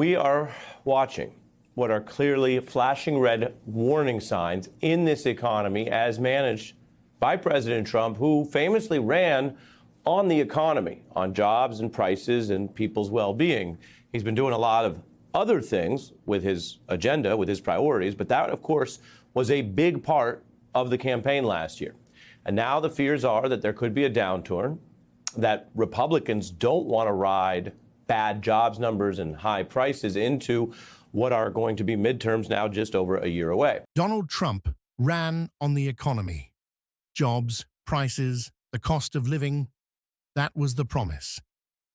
We are watching what are clearly flashing red warning signs in this economy as managed by President Trump, who famously ran on the economy, on jobs and prices and people's well-being. He's been doing a lot of other things with his agenda, with his priorities, but that, of course, was a big part of the campaign last year. And now the fears are that there could be a downturn, that Republicans don't want to ride bad jobs numbers and high prices into what are going to be midterms now just over a year away. Donald Trump ran on the economy. Jobs, prices, the cost of living, that was the promise.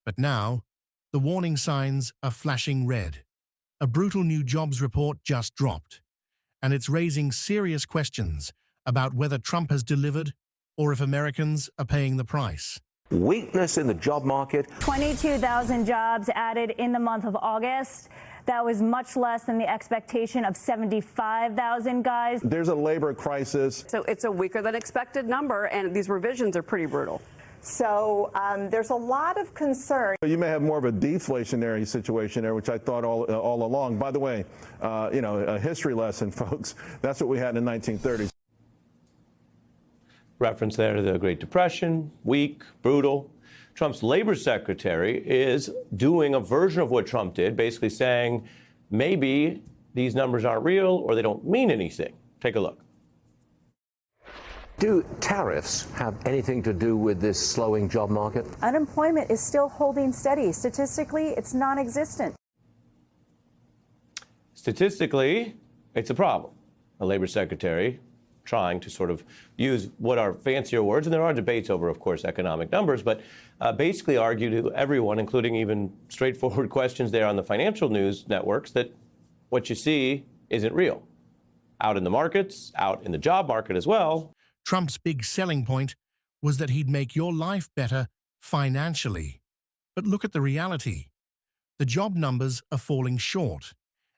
But now, the warning signs are flashing red. A brutal new jobs report just dropped, and it's raising serious questions about whether Trump has delivered or if Americans are paying the price. Weakness in the job market. 22,000 jobs added in the month of August. That was much less than the expectation of 75,000 guys. There's a labor crisis. So it's a weaker than expected number, and these revisions are pretty brutal. So there's a lot of concern. You may have more of a deflationary situation there, which I thought all along. By the way, a history lesson, folks. That's what we had in the 1930s. Reference there to the Great Depression, weak, brutal. Trump's labor secretary is doing a version of what Trump did, basically saying maybe these numbers aren't real or they don't mean anything. Take a look. Do tariffs have anything to do with this slowing job market? Unemployment is still holding steady. Statistically, it's non-existent. Statistically, it's a problem. The labor secretary trying to sort of use what are fancier words, and there are debates over, of course, economic numbers, but basically argue to everyone, including even straightforward questions there on the financial news networks, that what you see isn't real. Out in the markets, out in the job market as well. Trump's big selling point was that he'd make your life better financially. But look at the reality. The job numbers are falling short,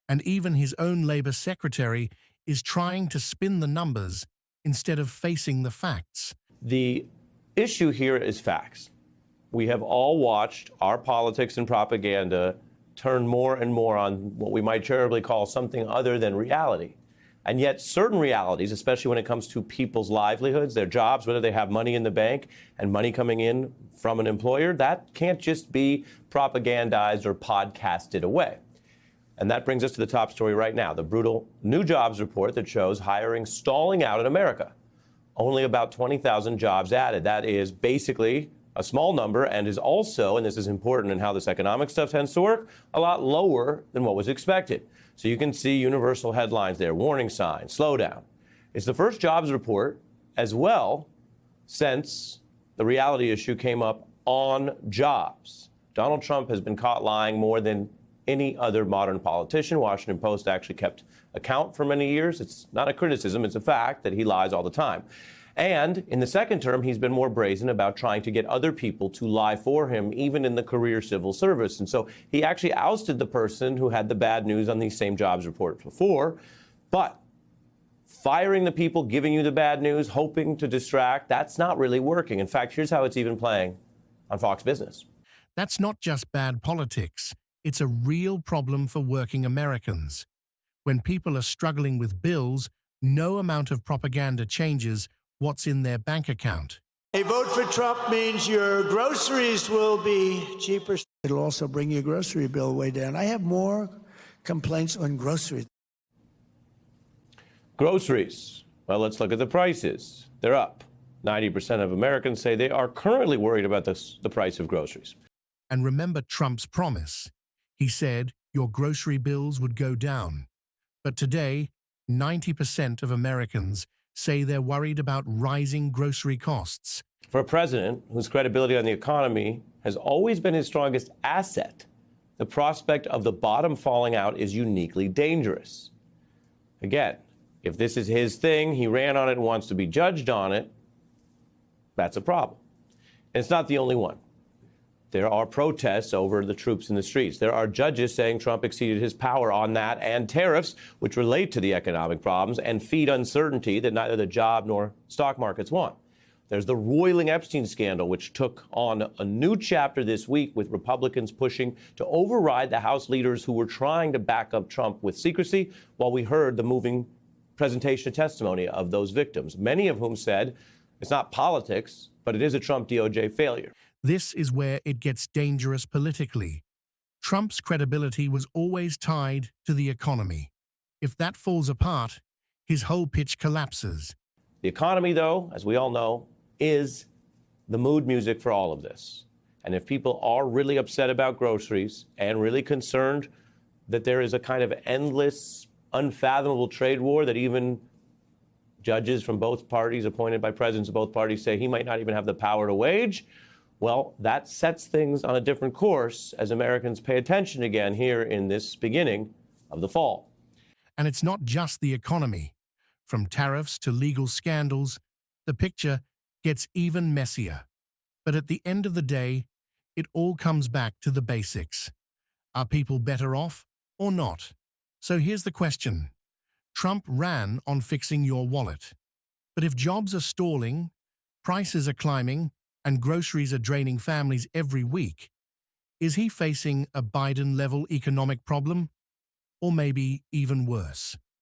and even his own labor secretary is trying to spin the numbers instead of facing the facts. The issue here is facts. We have all watched our politics and propaganda turn more and more on what we might charitably call something other than reality. And yet certain realities, especially when it comes to people's livelihoods, their jobs, whether they have money in the bank and money coming in from an employer, that can't just be propagandized or podcasted away. And that brings us to the top story right now, the brutal new jobs report that shows hiring stalling out in America. Only about 20,000 jobs added. That is basically a small number and is also, and this is important in how this economic stuff tends to work, a lot lower than what was expected. So you can see universal headlines there, warning signs, slowdown. It's the first jobs report as well since the reality issue came up on jobs. Donald Trump has been caught lying more than any other modern politician. Washington Post actually kept account for many years. It's not a criticism, it's a fact that he lies all the time. And in the second term, he's been more brazen about trying to get other people to lie for him, even in the career civil service. And so he actually ousted the person who had the bad news on these same jobs reports before. But firing the people giving you the bad news, hoping to distract, that's not really working. In fact, here's how it's even playing on Fox Business. That's not just bad politics. It's a real problem for working Americans. When people are struggling with bills, no amount of propaganda changes what's in their bank account. A vote for Trump means your groceries will be cheaper. It'll also bring your grocery bill way down. I have more complaints on groceries. Groceries. Well, let's look at the prices. They're up. 90% of Americans say they are currently worried about the price of groceries. And remember Trump's promise. He said your grocery bills would go down. But today, 90% of Americans say they're worried about rising grocery costs. For a president whose credibility on the economy has always been his strongest asset, the prospect of the bottom falling out is uniquely dangerous. Again, if this is his thing, he ran on it and wants to be judged on it, that's a problem. And it's not the only one. There are protests over the troops in the streets. There are judges saying Trump exceeded his power on that, and tariffs, which relate to the economic problems and feed uncertainty that neither the job nor stock markets want. There's the roiling Epstein scandal, which took on a new chapter this week with Republicans pushing to override the House leaders who were trying to back up Trump with secrecy while we heard the moving presentation of testimony of those victims, many of whom said it's not politics, but it is a Trump DOJ failure. This is where it gets dangerous politically. Trump's credibility was always tied to the economy. If that falls apart, his whole pitch collapses. The economy, though, as we all know, is the mood music for all of this. And if people are really upset about groceries and really concerned that there is a kind of endless, unfathomable trade war that even judges from both parties, appointed by presidents of both parties, say he might not even have the power to wage, well, that sets things on a different course as Americans pay attention again here in this beginning of the fall. And it's not just the economy. From tariffs to legal scandals, the picture gets even messier. But at the end of the day, it all comes back to the basics. Are people better off or not? So here's the question. Trump ran on fixing your wallet. But if jobs are stalling, prices are climbing, and groceries are draining families every week, is he facing a Biden-level economic problem? Or maybe even worse?